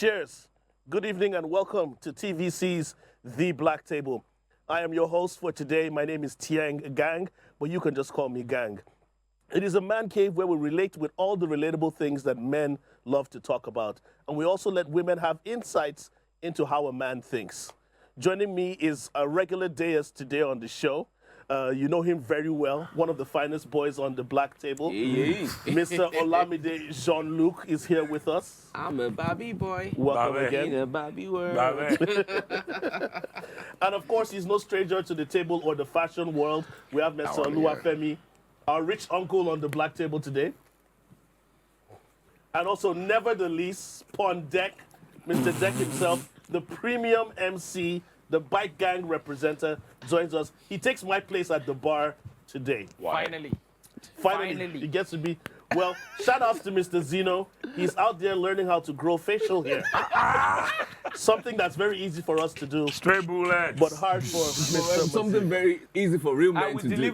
Cheers. Good evening and welcome to TVC's The Black Table. I am your host for today. My name is Tiang Gang, but you can just call me Gang. It is a man cave where we relate with all the relatable things that men love to talk about. And we also let women have insights into how a man thinks. Joining me is a regular deus today on the show. You know him very well, one of the finest boys on the Black Table. Mr. Olamide Jean-Luc is here with us. I'm a Bobby boy. Welcome Bobby. again. In a Bobby world. And of course, he's no stranger to the table or the fashion world. We have Mr. Oluwafemi, our rich uncle on the Black Table today. And also, never the least, on deck, Mr. Deck himself, the premium MC, the Bike Gang representative, joins us. He takes my place at the bar today. Wow. Finally. He gets to be, well, shout outs to Mr. Zeno. He's out there learning how to grow facial hair. Something that's very easy for us to do. Straight bullets. But hard for Mr. Something very easy for real men to do.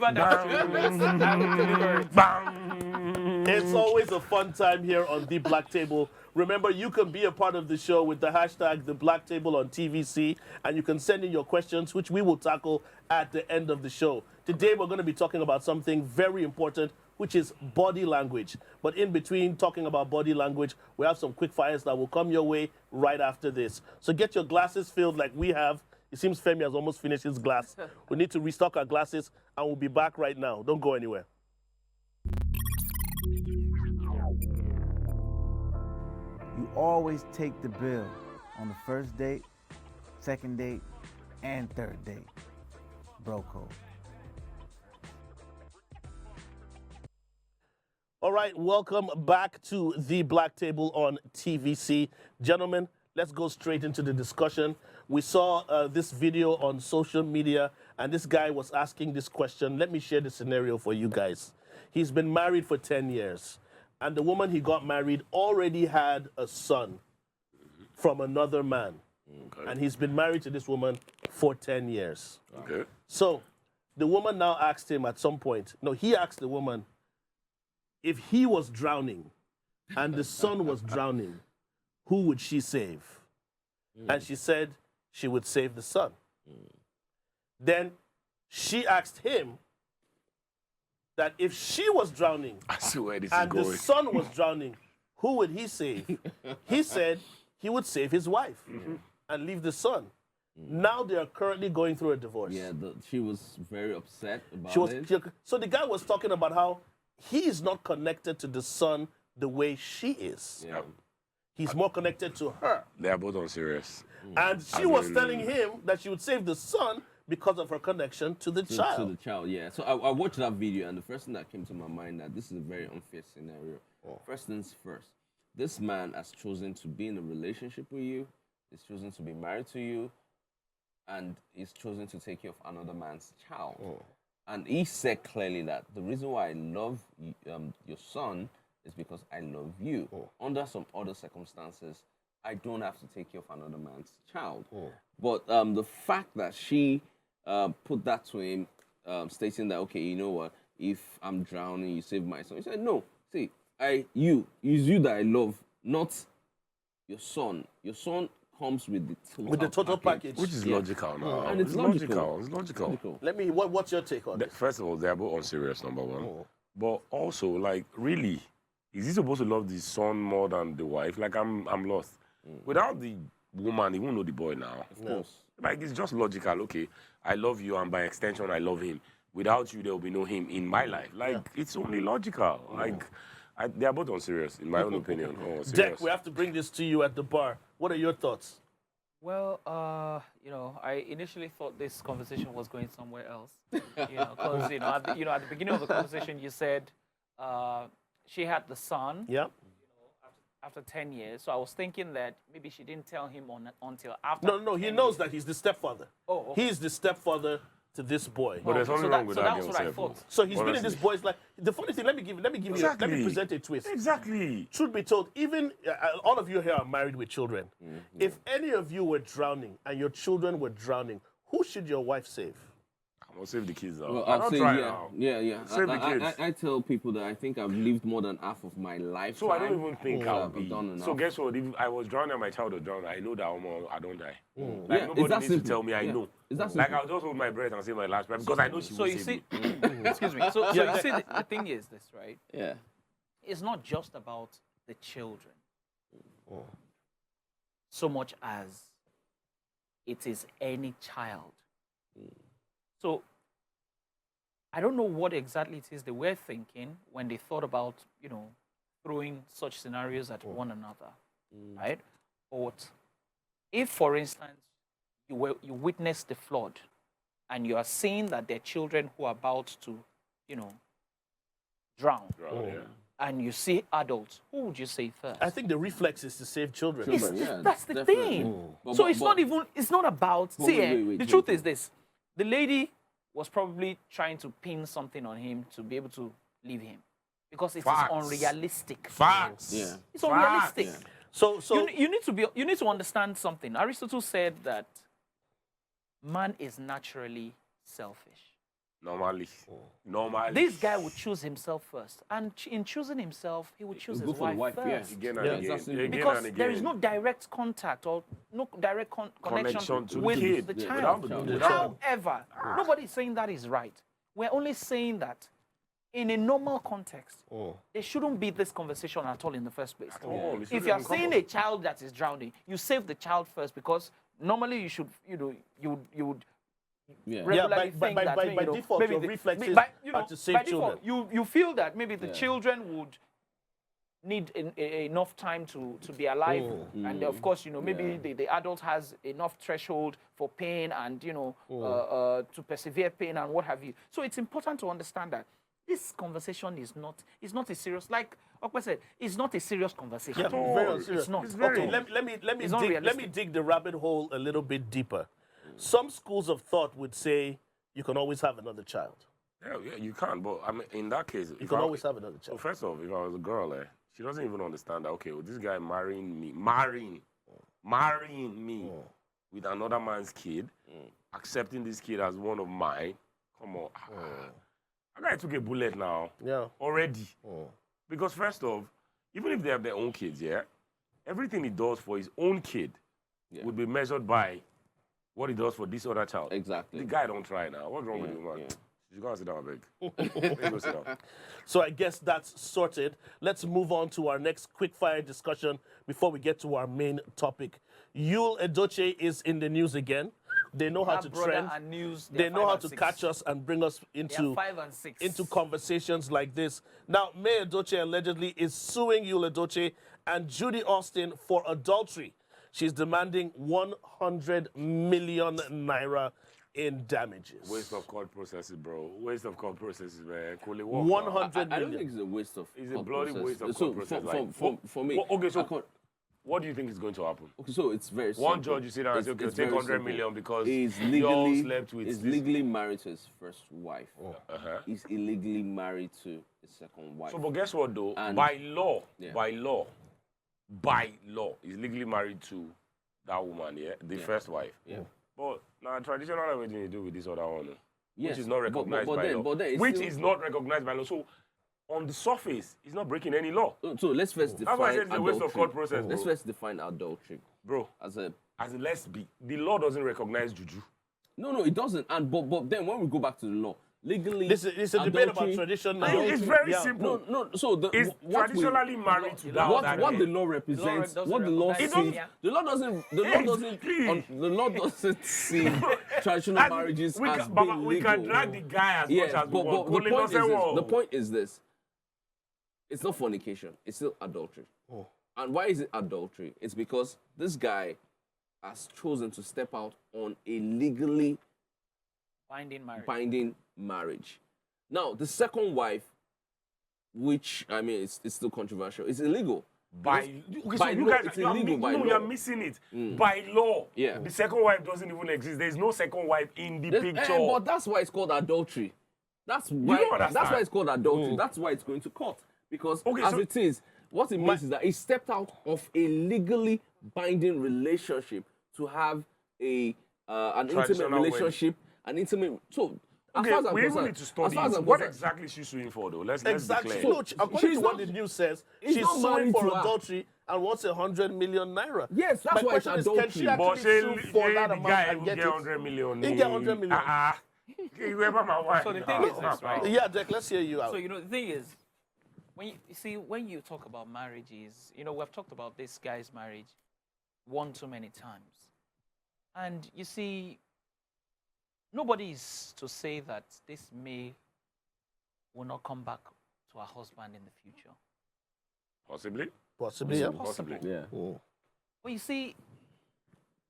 It's always a fun time here on The Black Table. Remember, you can be a part of the show with the hashtag The Black Table on TVC, and you can send in your questions, which we will tackle at the end of the show. Today, we're going to be talking about something very important, which is body language. But in between talking about body language, we have some quick fires that will come your way right after this. So get your glasses filled like we have. It seems Femi has almost finished his glass. We need to restock our glasses, and we'll be back right now. Don't go anywhere. You always take the bill on the first date, second date, and third date. Bro code. All right, welcome back to The Black Table on TVC. Gentlemen, let's go straight into the discussion. We saw this video on social media, and this guy was asking this question. Let me share the scenario for you guys. He's been married for 10 years. And the woman he got married already had a son from another man. Okay. And he's been married to this woman for 10 years. Okay. So the woman now asked him at some point, he asked the woman, if he was drowning and the son was drowning, who would she save? And she said she would save the son. Then she asked him, that if she was drowning I see where this and is going. the son was drowning, who would he save? He said he would save his wife and leave the son. Now they are currently going through a divorce. Yeah, she was very upset about it. So the guy was talking about how he is not connected to the son the way she is. Yeah. He's more connected to her. They are both unserious. And she was telling him that she would save the son because of her connection to the child. To the child, yeah. So I watched that video, and the first thing that came to my mind that this is a very unfair scenario. First things first, this man has chosen to be in a relationship with you. He's chosen to be married to you, and he's chosen to take care of another man's child. And he said clearly that the reason why I love your son is because I love you. Under some other circumstances, I don't have to take care of another man's child. But the fact that she put that to him, stating that, okay, you know what, if I'm drowning, you save my son. He said, no, see, it's you that I love, not your son. Your son comes with the total package. Which is logical now. And it's logical. It's logical. Let me, what's your take on this? First of all, they are both unserious, number one. But also, like, really, is he supposed to love the son more than the wife? Like, I'm lost. Without the woman, he won't know the boy now. Of course. Like, it's just logical. Okay, I love you, and by extension, I love him. Without you, there will be no him in my life. Like, it's only logical. Like, they are both unserious, in my own opinion. Deck, we have to bring this to you at the bar. What are your thoughts? Well, I initially thought this conversation was going somewhere else. Because, at the beginning of the conversation, you said she had the son. Yeah. After 10 years. So I was thinking that maybe she didn't tell him until after. No, he knows that he's the stepfather. Oh, okay. He's the stepfather to this boy. But there's something wrong with that was what I thought. So he's been in this boy's life. The funny thing, let me present a twist. Exactly. Truth be told, even all of you here are married with children. If any of you were drowning and your children were drowning, who should your wife save? I'll save the kids now. Well, I I'll don't say try yeah, now. yeah. Save the kids. I tell people that I think I've lived more than half of my life. So I don't even think I'll I've be. done enough. So guess what? If I was drowning and my child was drowning, I know that I don't die. Like Yeah, it's nobody that needs simple. to tell me I Yeah. know. It's that Like simple. I'll just hold my breath and say my last breath because I know she So will you save see, me. excuse me. So you see, the thing is this, right? Yeah. It's not just about the children, so much as it is any child. So I don't know what exactly it is they were thinking when they thought about, throwing such scenarios at one another, right? But if, for instance, you witnessed the flood and you are seeing that there are children who are about to, drown, Yeah. and you see adults, who would you say first? I think the reflex is to save children. It's Children, the- yeah, that's the definitely. thing. But- So but- it's not even, it's not about, But see, wait, the truth is this. The lady was probably trying to pin something on him to be able to leave him. Because it is Facts. unrealistic. Facts. Yeah. It's unrealistic. Facts. So You need to understand something. Aristotle said that man is naturally selfish. Normally. This guy would choose himself first. And in choosing himself, he would choose Go his for the wife wife, yeah. first. Again Yeah. and again. Exactly. Again Because and again. there is no direct contact or no direct connection to with the kid. the Yeah, child. without the child. However, nobody is saying that is right. We're only saying that in a normal context, there shouldn't be this conversation at all in the first place. all. It If shouldn't you are even come seeing up. a child that is drowning, you save the child first because normally you should, you would Yeah. regularly by- think by- that by- maybe, by default, maybe your the- reflexes by, are to save by default, children. you feel that maybe the Yeah. children would need enough time to be alive, and of course, maybe Yeah. the adult has enough threshold for pain and to persevere pain and what have you. So it's important to understand that this conversation is not a serious, like Okwe said, it's not a serious conversation. Yeah, very unserious. It's not. It's very- Okay, let me It's dig, let me unrealistic. dig the rabbit hole a little bit deeper. Some schools of thought would say you can always have another child. Yeah, you can, but I mean, in that case, You can always have another So child. first off, if I was a girl, she doesn't even understand that. Okay, well, this guy marrying me with another man's kid, accepting this kid as one of mine. Come on, that guy took a bullet now Yeah. already. Because first off, even if they have their own kids, everything he does for his own kid would be measured by what he does for this other child. Exactly. The guy don't try now. What's wrong with you, man? yeah. You gotta sit down, beg. Go sit down. So I guess that's sorted. Let's move on to our next quickfire discussion before we get to our main topic. Yul Edochie is in the news again. They know how That to brother trend. and news, They are know 5 how and to 6. catch us and bring us They are into 5 and 6. conversations like this. Now, May Edochie allegedly is suing Yul Edochie and Judy Austin for adultery. She's demanding 100 million naira in damages. Waste of court processes, bro. Waste of court processes, man. Cool it work, 100 I don't million. think it's a waste of It's a court bloody process. waste of So court process. for me, Okay, so I can't- what do you think is going to happen? okay, so it's very One simple. judge, you sit down and say, okay, It's take very 100 simple. million because he's you all legally slept with he's this. legally married to his first wife. Uh-huh. He's illegally married to his second wife. So, but guess what, though? And- by law, Yeah. he's legally married to that woman, the first wife. Yeah. But now, traditional everything you do with this other one, Yes, which is not but- recognized but by then- law. but then it's Which still- is not recognized by law. So, on the surface, he's not breaking any law. So let's first That's why I define said it's a waste of adultery. court process, Let's bro. first define adultery Bro, as a as in, let's be. The law doesn't recognize juju. no, it doesn't. And but then when we go back to the law, legally, This is a debate about adultery- tradition now. It's very Yeah. simple. No. So the It's what we- traditionally married to that. what that what day. the law represents, doesn't what the law recognize sees, it, yeah. the law doesn't the law doesn't see traditional As in, marriages we as can, being Baba, legal. we can drag the guy as much as we want. but the point is this. Whoa. The point is this. It's not fornication. It's still adultery. And why is it adultery? It's because this guy has chosen to step out on a legally binding marriage. Now, the second wife, which, I mean, it's still controversial, it's illegal. By By you law, guys, it's you are, illegal by you are law. missing it. By law, Yeah. the second wife doesn't even exist. There is no second wife in the picture. But that's why it's called adultery. That's why. don't understand. That's why it's called adultery. That's why it's going to court because Okay, as so- it is, what it means is that he stepped out of a legally binding relationship to have an intimate Traditional relationship, an intimate. So Okay, far as I'm we even concerned- need to study as far as it. I'm What concerned- exactly is she suing for, though? Let's Exactly. declare. No, according she's to what not- the news says, he's she's not suing married for to her. adultery and wants 100 million naira. Yes, that's My why it's question is, can she adultery. But actually sue for that the amount guy and will get get it? 100 million. He get 100 million. Whoever my wife. So the thing is this, right? Yeah, Jack, let's hear you out. So, the thing is, when you see, when you talk about marriages, we've talked about this guy's marriage one too many times. And you see, nobody is to say that this May will not come back to her husband in the future. Possibly. Possibly, yeah. Possibly. Yeah. But you see,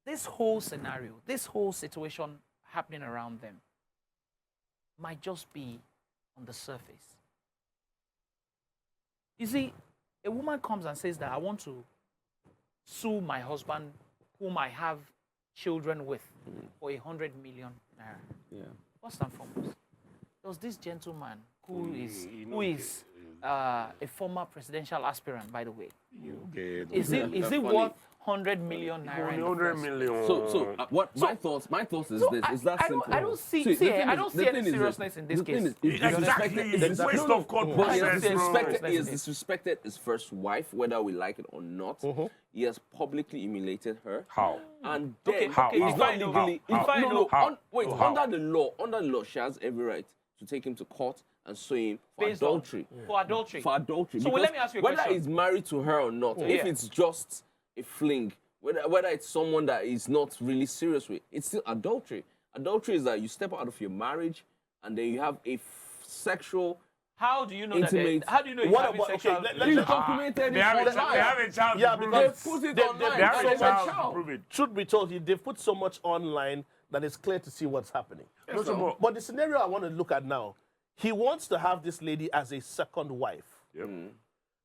this whole scenario, this whole situation happening around them might just be on the surface. You see, a woman comes and says that I want to sue my husband, whom I have children with, for 100 million naira. Yeah. First and foremost, does this gentleman who you is a former presidential aspirant, by the way, Okay. is it That's worth funny. 100 million naira? in the 100 first million. So what my thoughts is So this. I- It's that I don't- simple. I don't see- the see, thing I is- don't the see any thing is seriousness in this the thing case. is Exactly. It's No, waste no, of court no. process, He has bro. disrespected- He has disrespected his first wife, whether we like it or not. He has publicly humiliated her. How? And Okay, then How? he's How? not How? legally. How? he's- No, no. How? Wait, How? under the law, she has every right to take him to court and sue him for Based on- adultery. For adultery. For adultery. So, well, let me Because ask you a whether question. he's married to her or not, if Yeah. it's just a fling, whether it's someone that is not really serious with, it's still adultery. Adultery is that you step out of your marriage and then you have a sexual. How do you know Intimate. that? How do you know he's What having about- okay, sexual? let- He's let- documented They it have, a, online. they have a child Yeah, to prove because it. They put it they- online. They have So a my child to child. prove it. Truth be told, they've put so much online that it's clear to see what's happening. No, so, but- But the scenario I want to look at now, he wants to have this lady as a second wife, Yep.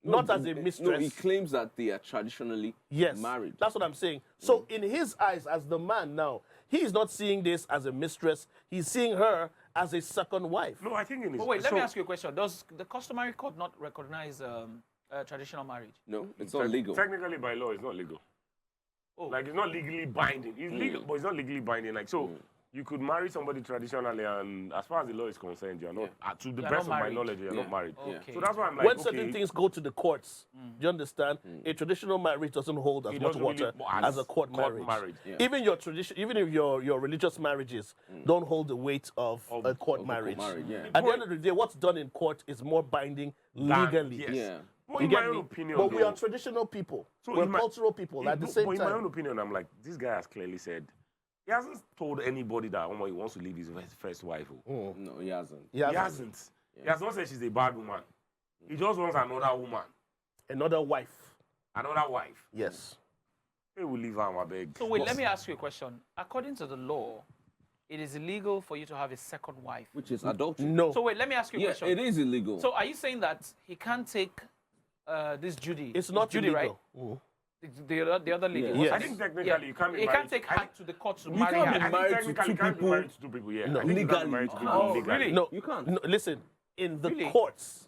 not as a No, mistress. he claims that they are traditionally Yes, married. that's what I'm saying. So in his eyes, as the man now, he is not seeing this as a mistress. He's seeing her as a second wife. No, I think in his. But wait, let so, me ask you a question. Does the customary court not recognize traditional marriage? No, it's not legal. Technically, by law, it's not legal. Oh. Like, it's not legally binding. It's legal, but it's not legally binding. Like, so you could marry somebody traditionally, and as far as the law is concerned, you're not, to the You're best not of my married. knowledge, you're Yeah. not married. Okay. So that's why I'm like, When okay, certain things go to the courts, do you understand? A traditional marriage doesn't hold as It much doesn't water really- as a court marriage. Yeah. Even your tradition, even if your religious marriages don't hold the weight of a court Of a marriage. court marriage, yeah. At the end of the day, what's done in court is more binding legally. yes. Yeah. But You in get my own me? opinion, But we though, are traditional people. So We're in my- cultural people at the no, same but in my own time. opinion, I'm like, this guy has clearly said, he hasn't told anybody that he wants to leave his first wife. Oh. No, he hasn't. Yeah, He hasn't. He has not said she's a bad woman. He just wants another woman, another wife. another wife. Yes. He will leave her, I beg. So wait, let me ask you a question. According to the law, it is illegal for you to have a second wife. Which is adultery. No. So wait, let me ask you a Yeah, question. it is illegal. So are you saying that he can't take this Judy? It's not Judy, illegal. right? The other lady. Yeah. What's Yes. her I think name? technically you can't be He married. can't take I her think- to the court to You marry can't her. be I think married to technically two you can't be people. married to two people. Yeah, No. I think you can't be Legally. married to two Oh, people legally. really? No, You can't. No, listen, in the Really? courts,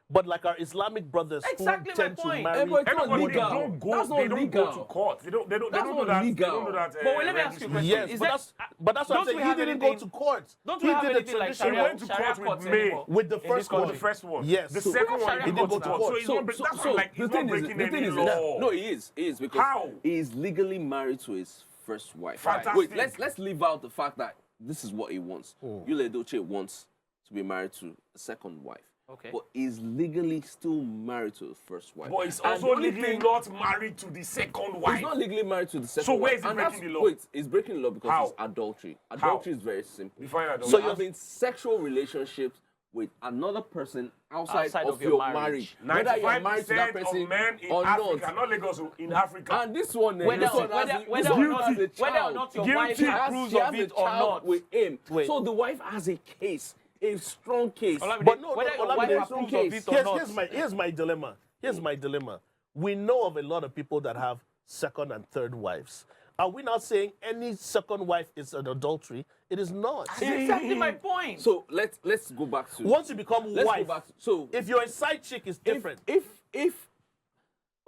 but like our Islamic brothers Exactly who my tend to point. marry. Eh, but it's not Everybody, legal. they don't go. That's not They don't legal. go to court. They don't. They That's don't do not that. They legal. don't do that. But wait, let me ask you a question. Yes, Is but that- that's what I'm don't saying. we He have didn't go anything- to court. Don't He we have did a anything like He traditional Sharia, went to Sharia court with courts May. anymore with the in this first one. The country? first one. Yes. The So second we have one, Sharia he didn't go courts to now. court. So he's not. That's why, like, he's not breaking any law. No, he is because How? he is legally married to his first wife. Fantastic. Wait, let's leave out the fact that this is what he wants. Yule Edochie wants to be married to a second wife. Okay. But he's legally still married to his first wife. But he's And also the only legally thing- not married to the second wife. He's not legally married to the second So wife. where is he And breaking that's- the law? Wait, he's breaking the law because How? it's adultery. Adultery is very simple. Define adultery. So So you're having sexual relationships with another person outside, Outside of of your your marriage. marriage. Whether you're 95% married to that person of men in or Africa, not. not Lagos, in Africa. And this one, Whether, this one whether, has a- whether, this or one not, has a whether or child. not your Guilty. wife She has, approves she has of a it or child not. with him. Wait. So the wife has a case, a strong case. Olamide, But no, whether no, your Olamide, wife there's approves no of case. it or not. Here's my dilemma. Here's my dilemma. We know of a lot of people that have second and third wives. Are we not saying any second wife is an adultery? It is not. That's exactly my point. So let's go back to Once you become let's wife, go back. So if you're a side chick, it's different. if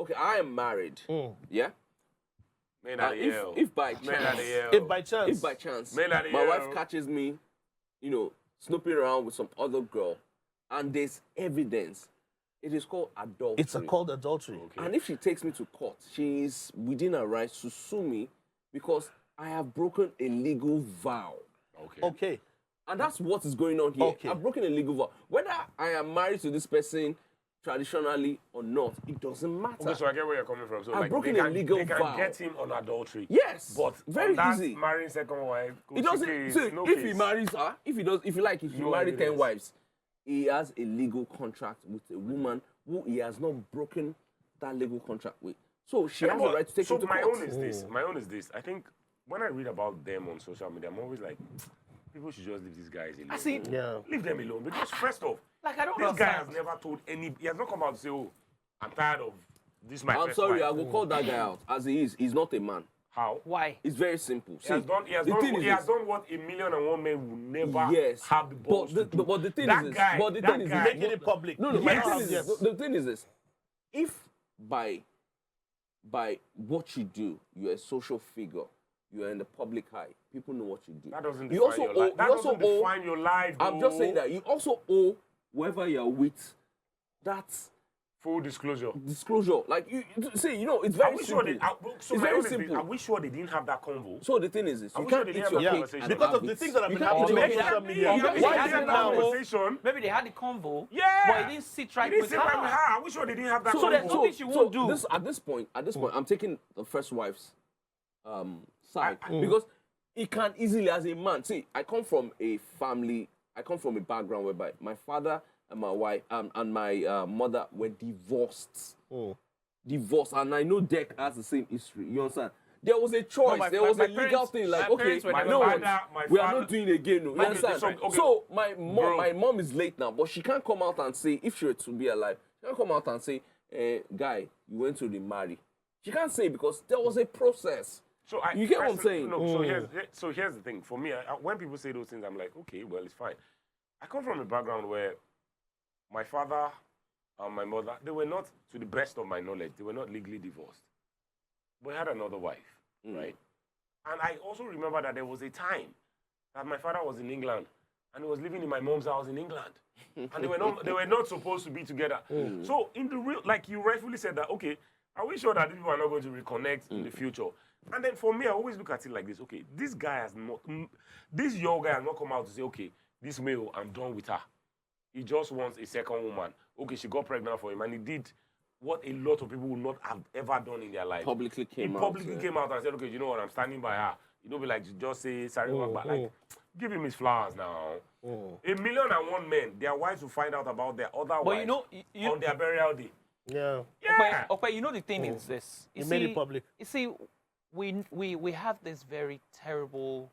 okay, I am married. Yeah. Men And at the hell. if by Men at the chance hell. if by chance, if by chance Men are the my wife hell. catches me, you know, snooping around with some other girl, and there's evidence, it is called adultery. It's called adultery. And if she takes me to court, she is within her rights to sue me because I have broken a legal vow. Okay. And that's what is going on here. Okay. I've broken a legal vow. Whether I am married to this person traditionally or not, it doesn't matter. Okay, so I get where you're coming from. So I've like, broken they a can, legal they can vow. get him on adultery. Yes, But very on that easy. marrying second wife, It doesn't. case, So no if he case. marries her, if he No married 10 evidence. wives, he has a legal contract with a woman who he has not broken that legal contract with. So she has the right to take him to my court. own is this. My own is this. I think when I read about them on social media, I'm always like, people should just leave these guys alone. I see. Yeah. Leave them alone. Because first off, Like, I don't this guy understand. has never told any. He has not come out to say, "Oh, I'm tired of this." My I'm first sorry, wife. I will call that guy out as he is. He's not a man. How? Why? It's very simple. He has done. He has the done. thing is He has this. done what 1,000,001 men will never Yes. have the balls to do. But the thing that is this. guy, But the that thing is guy, this. Making it public. No, You the might thing not is have- this. The thing is this. If by what you do, you're a social figure, you're in the public eye, people know what you do. That doesn't You define also your owe- life. That you also doesn't owe- define your life. I'm just saying bro. that you also owe whoever you're with that Full disclosure. disclosure. Like you see, it's Are very we simple. sure they? So It's my very own is this, simple. are we sure they didn't have that convo? So the thing is this: Are you we sure can't they eat didn't your have that cake conversation? and Because have of the it. things that have You been can't happening eat on your social cake. media. You can't- Why Why they is had that the that convo? conversation? Maybe they had the convo, Yeah. but he didn't sit right He didn't with sit right with her. her. Are we sure they didn't have that So convo? there's nothing she won't do. At this point, I'm taking the first wife's side because it can easily, as a man, see, I come from a background whereby my father and my wife and my mother were divorced. Divorced, and I know Deck has the same history. You understand? There was a choice. my- there was my a legal parents- thing. Like, my okay, parents were never no, married. we are father- not doing it again. No, you understand? okay. So Bro. my mom is late now, but she can't come out and say, if she were to be alive, she can't come out and say, guy, you went to remarry. She can't say because there was a process. So You get what I'm saying? No, so here's the thing. For me, when people say those things, I'm like, okay, well, it's fine. I come from a background where my father and my mother, they were not, to the best of my knowledge, they were not legally divorced. But I had another wife, right? And I also remember that there was a time that my father was in England and he was living in my mom's house in England. And they were not supposed to be together. So in the real, like you rightfully said that, okay, are we sure that these people are not going to reconnect in the future? And then for me, I always look at it like this. Okay, this young guy has not come out to say, okay, this male, I'm done with her. He just wants a second woman. Okay, she got pregnant for him, and he did what a lot of people would not have ever done in their life. Publicly came out. Publicly came out and said, okay, you know what, I'm standing by her. You don't be like, just say, sorry, but like, give him his flowers now. 1,000,001 men, their wives will find out about their other But wives you on their burial day. Yeah. Yeah. Okay, you know the thing is this. He made it public. You see, we have this very terrible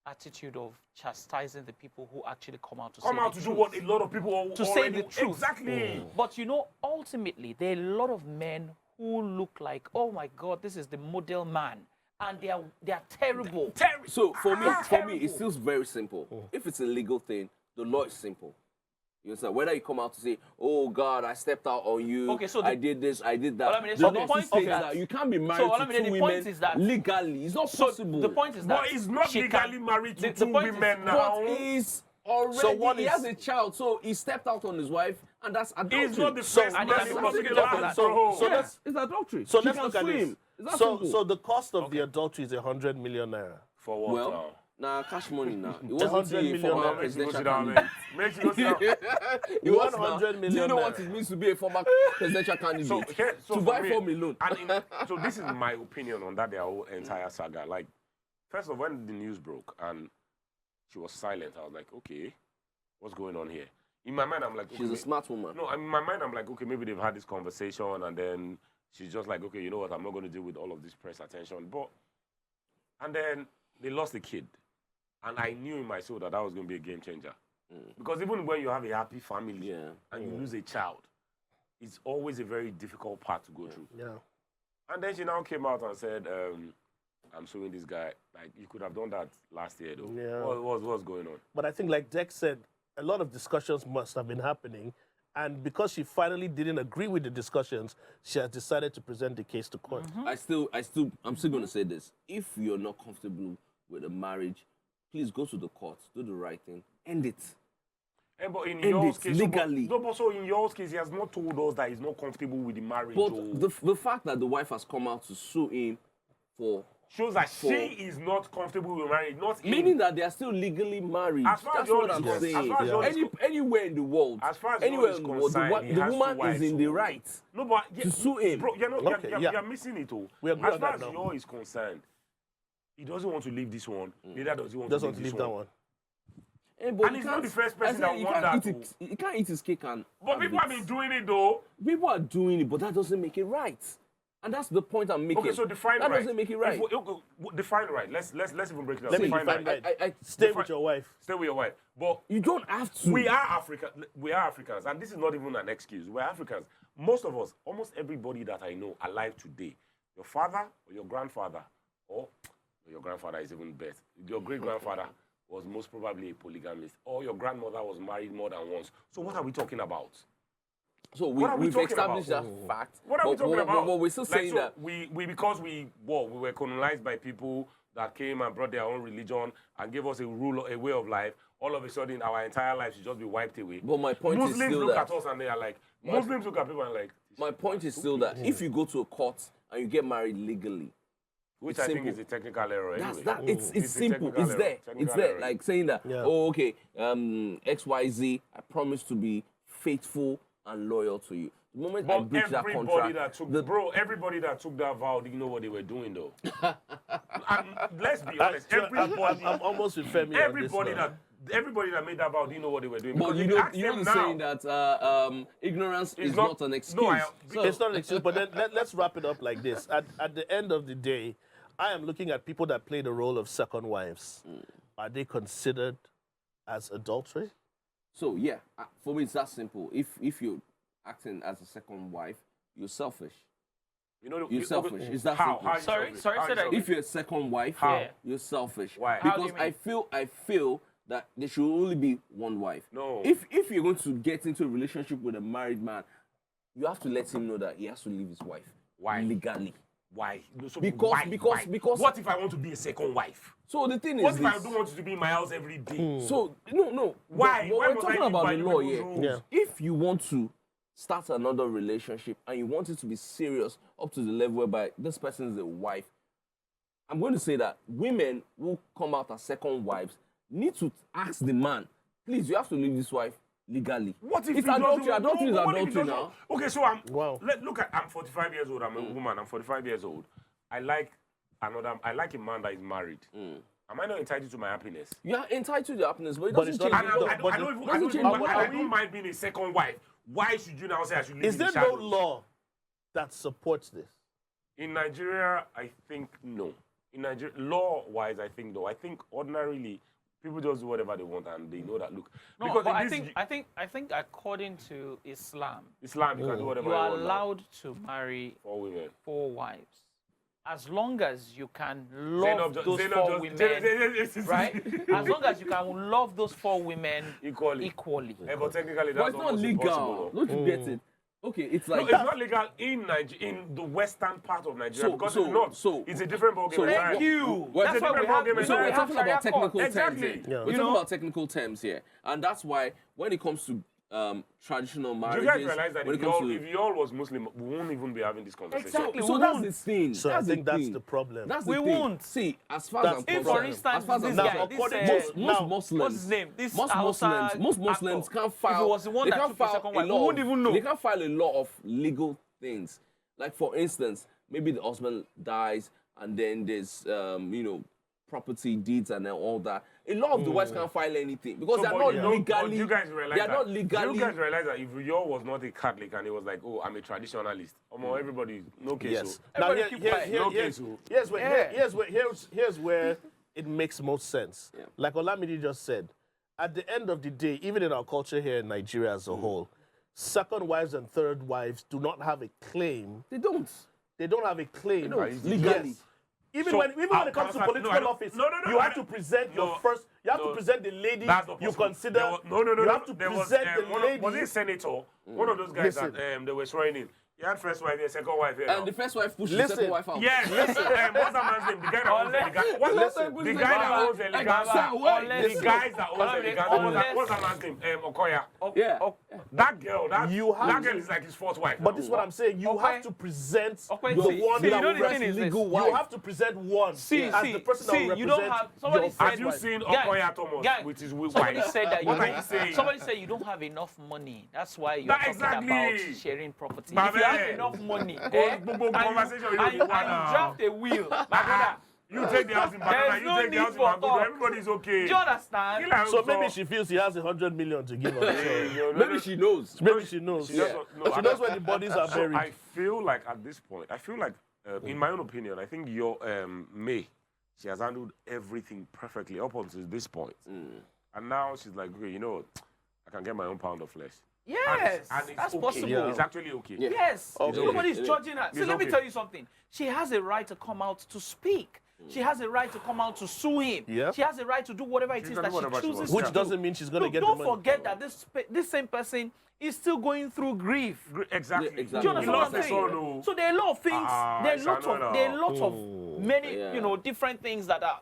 attitude of chastising the people who actually come out to Come say out the to do truth. what a lot of people To say already the truth. Exactly. But ultimately, there are a lot of men who look like, oh my God, this is the model man, and they are terrible. So for me, terrible. it's still very simple. If it's a legal thing, the law is simple. You understand? Whether you come out to say, "Oh God, I stepped out on you. Okay, so I did this, I did that." Well, I mean, the so the law point states is that- you can't be married So, to I mean, two the women point is that- legally. It's not So possible. the point is that But he's not she legally can- married to the two point is- women now. But he's already, So what he is- has a child, so he stepped out on his wife, and that's adultery. He's not the So- first and man that's in what we the talk land, about. bro. So Yeah, let's- it's adultery. So She let's can look at sue this. him. It's that So simple. the cost of the adultery is 100 million naira. For what well, now? nah, cash money now. It 100 wasn't a million former naira. Makes you go presidential sit down, candidate. man. Makes you go sit down. It was 100 now. million Do you know what naira. it means to be a former presidential candidate? So to for buy me- form alone. So this is my opinion on that their whole entire saga. Like, first of all, when the news broke and she was silent, I was like, okay, what's going on here? In my mind, I'm like, okay, She's a smart woman. No, in my mind, I'm like, okay, maybe they've had this conversation, and then she's just like, okay, you know what, I'm not going to deal with all of this press attention. And then they lost a kid. And I knew in my soul that was going to be a game changer. Because even when you have a happy family and you lose a child, it's always a very difficult part to go through. Yeah. And then she now came out and said, I'm suing this guy. Like, you could have done that last year, though. Yeah. What's going on? But I think, like Dex said, a lot of discussions must have been happening. And because she finally didn't agree with the discussions, she has decided to present the case to court. I'm still going to say this. If you're not comfortable with a marriage, please go to the court, do the right thing, end it. But in End yours it case, legally. No, but so in yours case, he has not told us that he's not comfortable with the marriage. But oh. the fact that the wife has come out to sue him for shows that she is not comfortable with marriage, not him. meaning that they are still legally married. As far as That's yours what is I'm concerned- as saying. far as yours is Anywhere in the world, As far as anywhere yours in is the world, concerned, he the has woman two wives, is in the so- right. No, but to sue him. Bro, you're, not, Okay, you're missing it all. We agree As on far that as now. yours is concerned, he doesn't want to leave this one. Neither does he want Doesn't to want to leave leave this that one. one. But And you he's not can't- the first I person said that you want can't that. eat it. You can't eat his cake and But have people it. have been doing it though. People are doing it, but that doesn't make it right. And that's the point I'm making. Okay, so define that right. doesn't make it right. Define right. Let's even break it down. Let me define define right. right. Stay Define- with your wife. Stay with your wife. But You don't have to. we are African. We are Africans, and this is not even an excuse. We're Africans. Most of us, almost everybody that I know alive today, your father or your grandfather, or your grandfather is even best. Your great grandfather was most probably a polygamist, or your grandmother was married more than once. So what are we talking about? So What are we we've talking established about? that fact. What are we talking about? But we're still Like, saying so that. we because we were colonized by people that came and brought their own religion and gave us a rule, a way of life. All of a sudden, our entire life should just be wiped away. But my point is Muslims still look that. at us and they are like, Muslims look at people and like, My point is still that if you go to a court and you get married legally, which it's I think simple. is a technical error that's anyway. that. It's a simple. technical It's error. there. Technical It's there. error. Like saying that. Yeah. Oh, okay. XYZ. I promise to be faithful and loyal to you. The moment I But breach that everybody contract, that took, everybody that took that vow didn't know what they were doing though. And let's be honest, everybody, I'm almost with Femi on this everybody now. everybody that made that vow didn't know what they were doing. but Because you if know, ask you know them the now, saying that ignorance is not an excuse. No, So- It's not an excuse, but then let's wrap it up like this. At the end of the day, I am looking at people that play the role of second wives. Are they considered as adultery? So yeah, for me it's that simple. If you're acting as a second wife, you're selfish. you know, You're selfish. It's that how? simple. How are you Sorry, selfish? sorry, How are say you that selfish? If you're a second wife, How? you're selfish. Why? How do Because you mean? I feel that there should only be one wife. No. If you're going to get into a relationship with a married man, you have to let him know that he has to leave his wife. Why? Legally. Why? No, so Because- why? because- Why? because- What if I want to be a second wife? So the thing What is if I this. don't want you to be in my house every day? So no. Why? But Why we're must I talking live about by the you law people's here. rules? Yeah. If you want to start another relationship and you want it to be serious up to the level whereby this person is a wife, I'm going to say that women who come out as second wives need to ask the man, please, you have to leave this wife legally. What if it's he adultery? doesn't- Adultery is no, what if he adultery doesn't- now. Okay, so Wow. Look at, I'm 45 years old. I'm a woman. I'm 45 years old. I like a man that is married. Am I not entitled to my happiness? You are entitled to your happiness, but it But doesn't it's not- change. And the law. I don't Doesn't even, change the law. I don't mind being a second wife. Why should you now say I should live Is in there the no shadows? law that supports this? In Nigeria, I think no. In Nigeria, law-wise, I think no. I think ordinarily, people just do whatever they want and they know that. Look, No, because but in I this think according to Islam, Islam, you can do whatever you you are want now allowed to marry for women. 4 wives, as long as you can Zainab love ju- those Zainab 4 just- women, right? As long as you can love those 4 women Equally. equally. But technically, But that's it's not almost legal. impossible. Don't you get it? Okay, it's No, like it's not legal in in the western part of Nigeria because it's not. It's a different ballgame. so entirely. Thank you. Well, That's it's a why we different have. ballgame that's So why we're we have talking about Sharia technical court. terms Exactly. here. Yeah. We're You talking know? about technical terms here. And that's why when it comes to traditional Do marriages, you guys realize that when if it comes if y'all was Muslim, we won't even be having this conversation? Exactly. so we that's won't. the thing. So that's I think the that's thing. the problem. That's the We thing. won't. See, as far That's as I'm the If, problem. for instance, as far as this I'm Now, guy, concerned, this, according most now, Muslims, what's his name? This most Hausa Muslims actor. can't file. If it was the one they that can't took the file second a wife, we lot wouldn't even know. They can't file a lot of legal things. Like for instance, maybe the husband dies, and then there's property deeds and then all that. A lot of the wives can't file anything because So, they're but not you know- but legally. you guys realize They are that, not Do legally. you guys realize that if y'all was not a Catholic and it was like, oh, I'm a traditionalist, everybody, no case. Yes. So. Now Everybody keep quiet. No case, oh. here's where it makes most sense. Yeah. Like Olamide just said, at the end of the day, even in our culture here in Nigeria as a whole, second wives and third wives do not have a claim. They don't. They don't have a claim. don't. Legally. Yes. Even So, when it comes to no, political I don't- office, no, you have to present no, your first. You have no. to present the lady That's not you possible. consider. There was, no. You have to There was, present the was lady. it a senator? One of those guys Listen. that they were swearing in. You had first wife, second wife. And the first wife pushed the Listen, second wife out. Yes, listen. What's that man's name? The guy that owns Elegance. The guy that owns Elegance. The guys that owns Elegance. What's that man's name? Okoya. Yeah. That girl, that girl is like his fourth wife. But this is what I'm saying. You have to present the one you that know the will thing is this. legal wife. You have to present one as the person that will represent you don't have. Somebody your said, have you seen Okoya Thomas with his wife? Somebody said that What are you saying? somebody said you don't have enough money. That's why you're That talking exactly. about sharing property. My If you have man. enough money, conversation you and you don't want draft a will, my brother. You take the house in Banana, There's you no take the need house in for Banana, talk. everybody's okay. Do you understand? So maybe she feels he has 100 million to give her. So Maybe she knows. maybe she knows. She doesn't- no, She knows where the bodies are So buried. I feel like at this point, in my own opinion, I think your May, she has handled everything perfectly up until this point. And now she's like, okay, you know what? I can get my own pound of flesh. Yes, And it's that's okay. possible. Yeah. It's actually okay. Yeah. Yes, Okay. nobody's It is. judging her. See, It's let me okay. tell you something. She has a right to come out to speak. She has a right to come out to sue him. Yeah. She has a right to do whatever it She is can that do whatever she she chooses wants. to Which do. doesn't mean she's going to Look, get the don't money. forget that this same person is still going through grief. Exactly. Yeah, exactly. Do you understand what I'm He lost his son, saying? oh. So there are a lot of things. There are a lot of many, Yeah. different things that are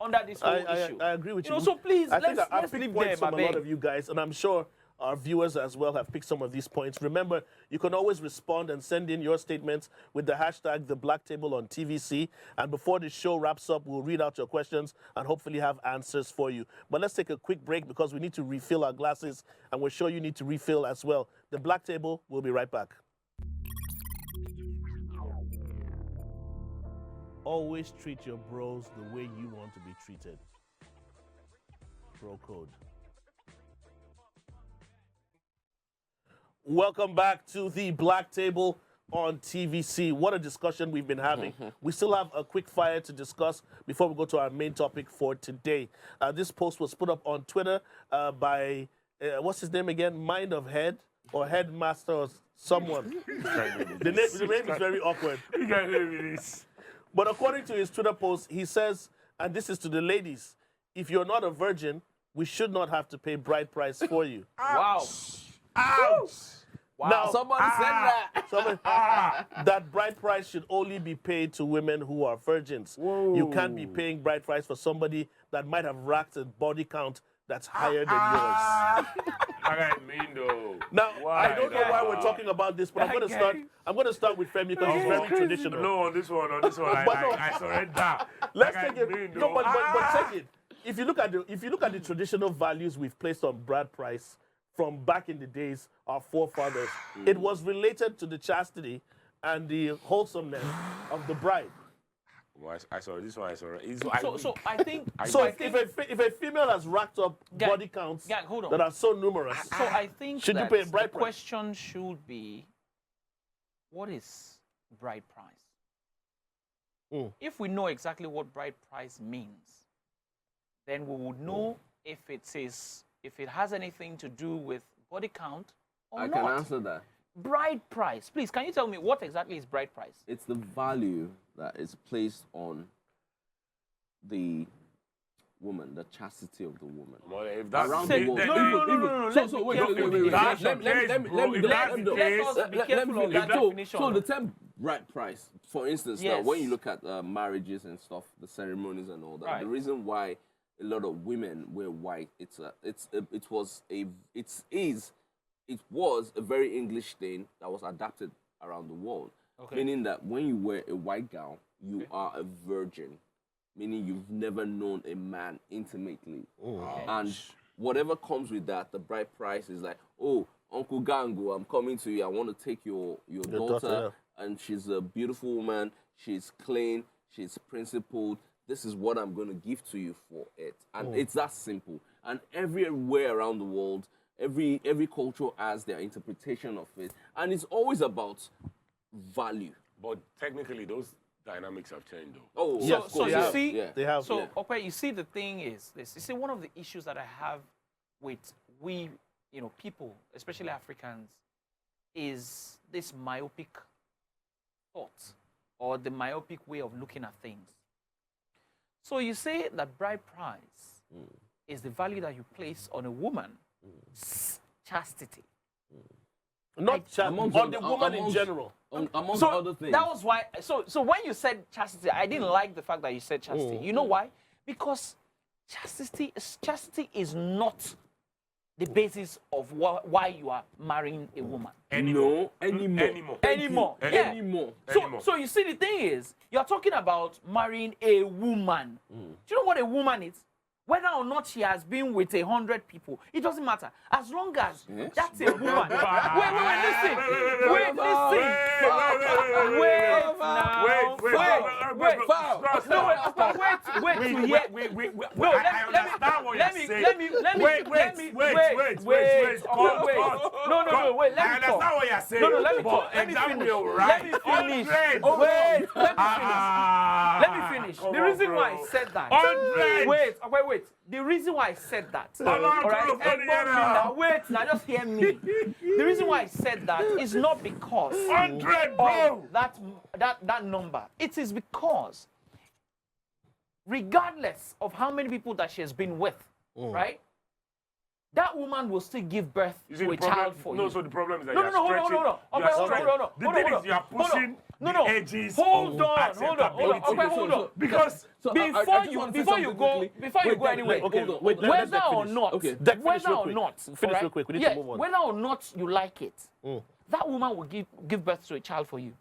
under this whole issue. I agree with you. So please, I think let's I've picked leave points them, from I a lot beg. of you guys, and I'm sure our viewers as well have picked some of these points. Remember, you can always respond and send in your statements with the hashtag The Black Table on TVC. And before the show wraps up, we'll read out your questions and hopefully have answers for you. But let's take a quick break because we need to refill our glasses, and we're sure you need to refill as well. The Black Table, we'll be right back. Always treat your bros the way you want to be treated. Bro code. Welcome back to the Black Table on TVC. What a discussion we've been having. We still have a quick fire to discuss before we go to our main topic for today. This post was put up on Twitter by, what's his name again? Mind of Head or Headmaster or someone. The name is very awkward. You guys hear me this? But according to his Twitter post, he says, and this is to the ladies, if you're not a virgin, we should not have to pay bride price for you. Wow. Ouch! Wow. Now, Somebody said that. that bride price should only be paid to women who are virgins. You can't be paying bride price for somebody that might have racked a body count that's higher than yours. All right, mean though. Now, I don't know why Why? we're talking about this, but I'm going to start. I'm going to start with Femi because he's very traditional. No, on this one, But no. I surrender. Let's Like take I mean, it. No, though. but take it. If you look at the traditional values we've placed on bride price from back in the days, our forefathers, it was related to the chastity and the wholesomeness of the bride. Well, I saw this one. I saw it. So I think. So I if think, a female has racked up Gang, body counts gang, hold on. that are so numerous, so I think should you that pay a bride the price? question should be, what is bride price? If we know exactly what bride price means, then we would know if it has anything to do with body count or I not. can answer that. Bride price. Please, can you tell me what exactly is bride price? It's the value that is placed on the woman, the chastity of the woman. Well, if that's Around Say- the world. no. So wait. If that's the case, bro, if that's the case, Let us be careful of that definition. So the term bride price, for instance, now Yes. when you look at marriages and stuff, the ceremonies and all that, Right. the reason why a lot of women wear white, it was a very English thing that was adapted around the world. Okay. Meaning that when you wear a white gown, you are a virgin, meaning you've never known a man intimately. And whatever comes with that, the bride price is like, oh, Uncle Gango, I'm coming to you. I want to take your daughter, and she's a beautiful woman. She's clean. She's principled. This is what I'm going to give to you for it. And it's that simple. And everywhere around the world, every culture has their interpretation of it. And it's always about value. but technically those dynamics have changed though. Oh, Yes, of so course, you yeah, see- yeah. They have. So, Yeah. okay, you see, the thing is this. You see, one of the issues that I have with people, especially Africans, is this myopic thought or the myopic way of looking at things. So you say that bride price is the value that you place on a woman's chastity. Not Amongst on the other- woman in amongst- general. Amongst So other things. that was why. So when you said chastity, I didn't like the fact that you said chastity. You know why? Because chastity is not the basis of why you are marrying a woman. No, anymore. Anymore. Anymore. Any- Yeah. Anymore. So you see, the thing is, you're talking about marrying a woman. Do you know what a woman is? Whether or not she has been with 100 people, it doesn't matter. As long as that's a woman. Wait, listen. Wait, listen. Wait. Wait to hear. No, I understand what you're saying. Wait. No, wait, let I me understand talk. what you're saying. No, let me but talk. Let me exactly finish. you're right. Let me finish. Wait, let me finish. The reason why I said that. 100. Wait. The reason why I said that. Lord, All right? come on, Now, wait, now just hear me. The reason why I said that is not because 100, bro. of that number. It is because regardless of how many people that she has been with, right? That woman will still give birth You see, to the a problem, child for no, you. so the problem is that No, you're hold stretching. on. You are Hold stretching. on. The thing is, you are pushing the edges Hold of on. acceptability. Hold on. Because So Before you go anywhere, whether or not, Deck, finish whether real or quick. not, Finish alright? real quick. We need Yeah, to move on. whether or not you like it, that woman will give birth to a child for you.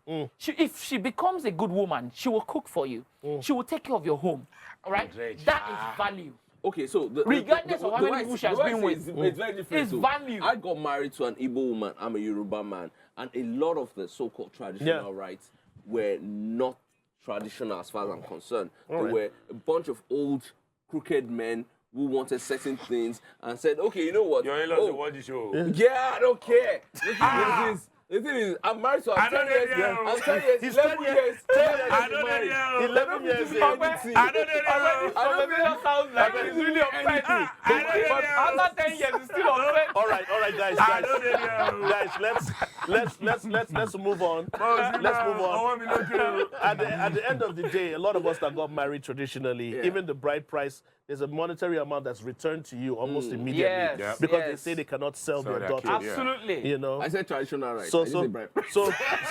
If she becomes a good woman, she will cook for you. She will take care of your home. All right, Andre, that is value. Okay, so Regardless of how many people she has been with, it's very different. it's So, value. I got married to an Igbo woman. I'm a Yoruba man, and a lot of the so-called traditional rights were not traditional as far as I'm concerned. They were a bunch of old, crooked men who wanted certain things and said, "Okay, you know what? your in-laws will watch the show. Yeah, I don't care." The thing is, I'm married to I her don't 10 years. know. I'm 10 years. He's 11 10 years. 10 years. I don't married. know. 11 years in. I don't know. Conversation sounds like it's really upsetting. But after 10 years, it's still upset. All right, guys. I don't know. Guys, let's move on. Let's move on. At the end of the day, a lot of us that got married traditionally, even the bride price, there's a monetary amount that's returned to you almost immediately Yes, Yeah. because they yes. say they cannot sell Sell their their daughter. kid, yeah. Absolutely. You know. I said traditional rights. So I didn't say bride. so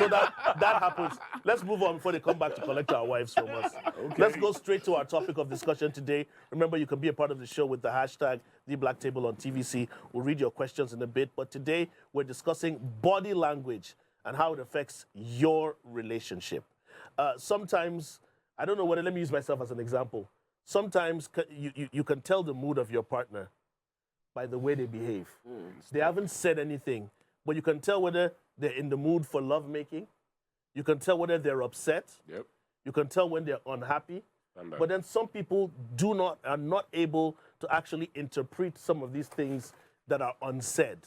that happens. Let's move on before they come back to collect our wives from us. Let's go straight to our topic of discussion today. Remember, you can be a part of the show with the hashtag #TheBlackTable on TVC. We'll read your questions in a bit, but today we're discussing body language and how it affects your relationship. Sometimes, I don't know whether, let me use myself as an example. Sometimes you can tell the mood of your partner by the way they behave. They haven't said anything, but you can tell whether they're in the mood for lovemaking. You can tell whether they're upset. Yep. You can tell when they're unhappy. Standard. But then some people are not able to actually interpret some of these things that are unsaid.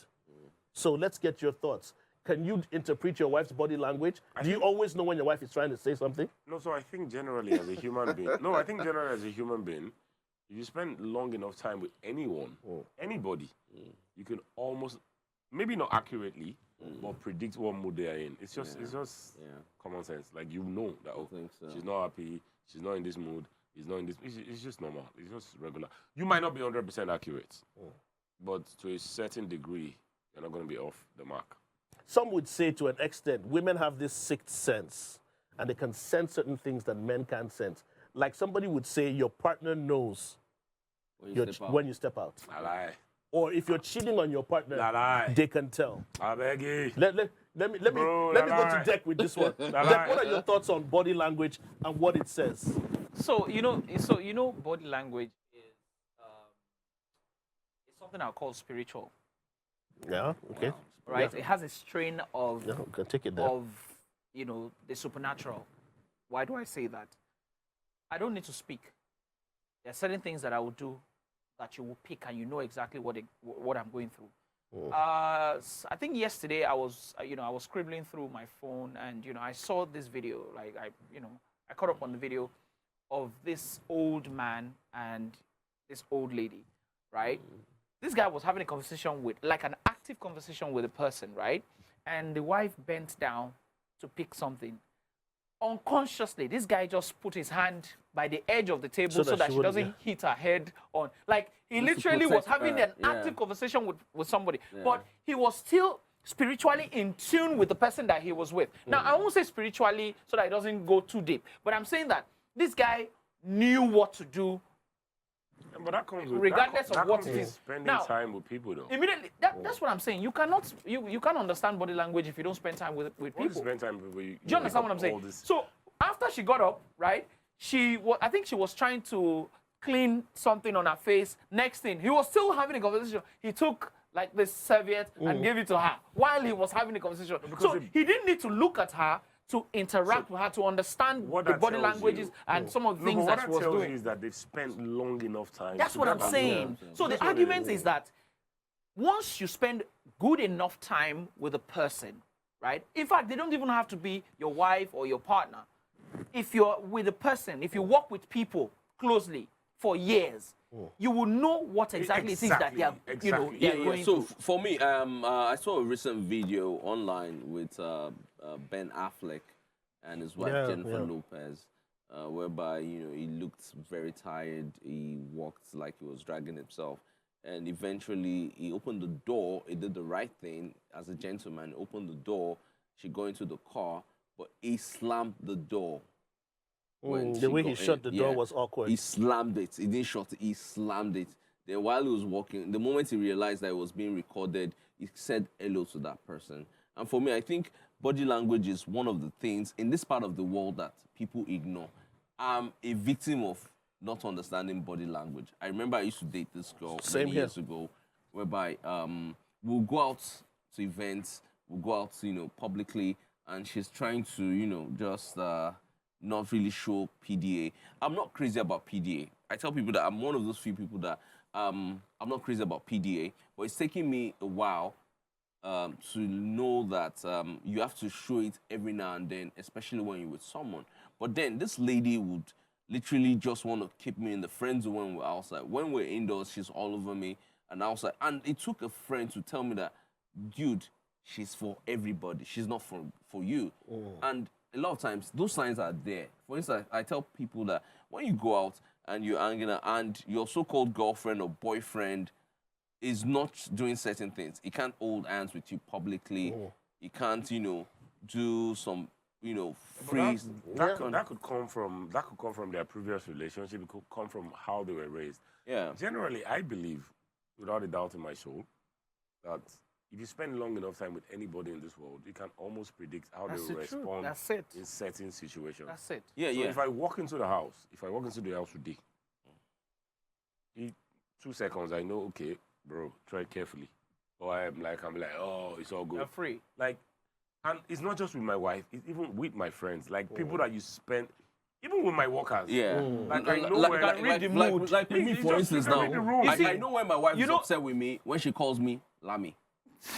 So let's get your thoughts. Can you interpret your wife's body language? Do you always know when your wife is trying to say something? No, so I think generally as a human being, if you spend long enough time with anyone, anybody, you can almost, maybe not accurately, but predict what mood they are in. It's just common sense. Like you know that think so. she's not happy, she's not in this mood, he's not in this. It's just normal. It's just regular. You might not be 100% accurate, but to a certain degree, you're not going to be off the mark. Some would say to an extent, women have this sixth sense, and they can sense certain things that men can't sense. Like somebody would say, your partner knows when you step out. I lie. Or if you're cheating on your partner, they can tell. I beg you. Let me Bro, go to lie. Deck with this one. Deck, lie. what are your thoughts on body language and what it says? So body language is it's something I call spiritual, Yeah, okay. right? It has a strain of Yeah, we can take it there. the supernatural. Why do I say that? I don't need to speak. There are certain things that I will do that you will pick, and you know exactly what I'm going through. I think yesterday I was scribbling through my phone, and I saw this video. Like I caught up on the video of this old man and this old lady, right? This guy was having a conversation like an active conversation with a person, right? And the wife bent down to pick something. Unconsciously, this guy just put his hand by the edge of the table so that she doesn't hit her head on. Like, he literally was having an active conversation with somebody. But he was still spiritually in tune with the person that he was with. Now, I won't say spiritually so that it doesn't go too deep, but I'm saying that this guy knew what to do. But that comes with, Regardless that of what comes it with is. spending Now, time with people, though. Immediately, that's what I'm saying. You cannot, you can't understand body language if you don't spend time with Once people. you spend time with people, Do you understand what I'm saying? So after she got up, right, I think she was trying to clean something on her face. Next thing, he was still having a conversation. He took like this serviette and gave it to her while he was having a conversation. So he didn't need to look at her to interact with her, to understand what the that body tells languages you- and some of the No, things but what that she that was tells doing. you is that they've spent long enough time. That's what I'm together. saying. So That's the what it argument is that once you spend good enough time with a person, right? In fact, they don't even have to be your wife or your partner. If you're with a person, if you work with people closely for years, you will know what exactly it is that they are, you know, Exactly. they are Yeah, going so through. for me, I saw a recent video online with Ben Affleck and his wife Yeah, Jennifer yeah. Lopez, whereby he looked very tired. He walked like he was dragging himself, and eventually he opened the door. He did the right thing as a gentleman. Opened the door. She got into the car, but he slammed the door. When The she way he got shut in. the door was awkward. He slammed it. He didn't shut it. He slammed it. Then while he was walking, the moment he realized that it was being recorded, he said hello to that person. And for me, I think body language is one of the things in this part of the world that people ignore. I'm a victim of not understanding body language. I remember I used to date this girl Same many here. years ago, whereby we'll go out to events, we'll go out, publicly, and she's trying to, just not really show PDA. I'm not crazy about PDA. I tell people that I'm one of those few people that I'm not crazy about PDA, but it's taking me a while to know that you have to show it every now and then, especially when you're with someone. But then this lady would literally just want to keep me in the friend zone when we're outside. When we're indoors, she's all over me and outside. And it took a friend to tell me that, dude, she's for everybody. She's not for you. And a lot of times, those signs are there. For instance, I tell people that when you go out and you're hanging out and your so-called girlfriend or boyfriend is not doing certain things, he can't hold hands with you publicly. He can't, do some, free. That could come from their previous relationship. It could come from how they were raised. Yeah. Generally, I believe, without a doubt in my soul, that if you spend long enough time with anybody in this world, you can almost predict how That's they will the truth. respond That's it. in certain situations. That's it. Yeah, So yeah. if I walk into the house today, in 2 seconds, I know, okay, bro, tread carefully. Or I'm like, oh, it's all good. You're free. Like, and it's not just with my wife, it's even with my friends, like people that you spend, even with my workers. Yeah. Like, I know like, where- like, read the like, mood. like with me, You for just instance, can now, read the room. I know when my wife you is know- upset with me, when she calls me Lami.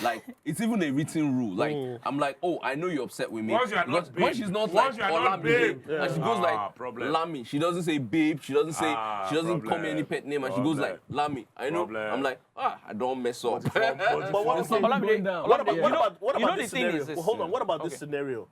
Like, it's even a written rule. Like, I'm like, oh, I know you're upset with me. Once you are not Because when babe. she's not Once like, you are oh, not Lami, babe. and she goes like, Problem. Lami. She doesn't say babe. She doesn't say, she doesn't call me any Problem. pet name. And she goes like, Problem. Lami. I know. Problem. I'm like, I don't mess up. But But what Olamide, What about, you what know- about, what you know about the this thing scenario? is this- Well, hold on. What about Okay. this scenario?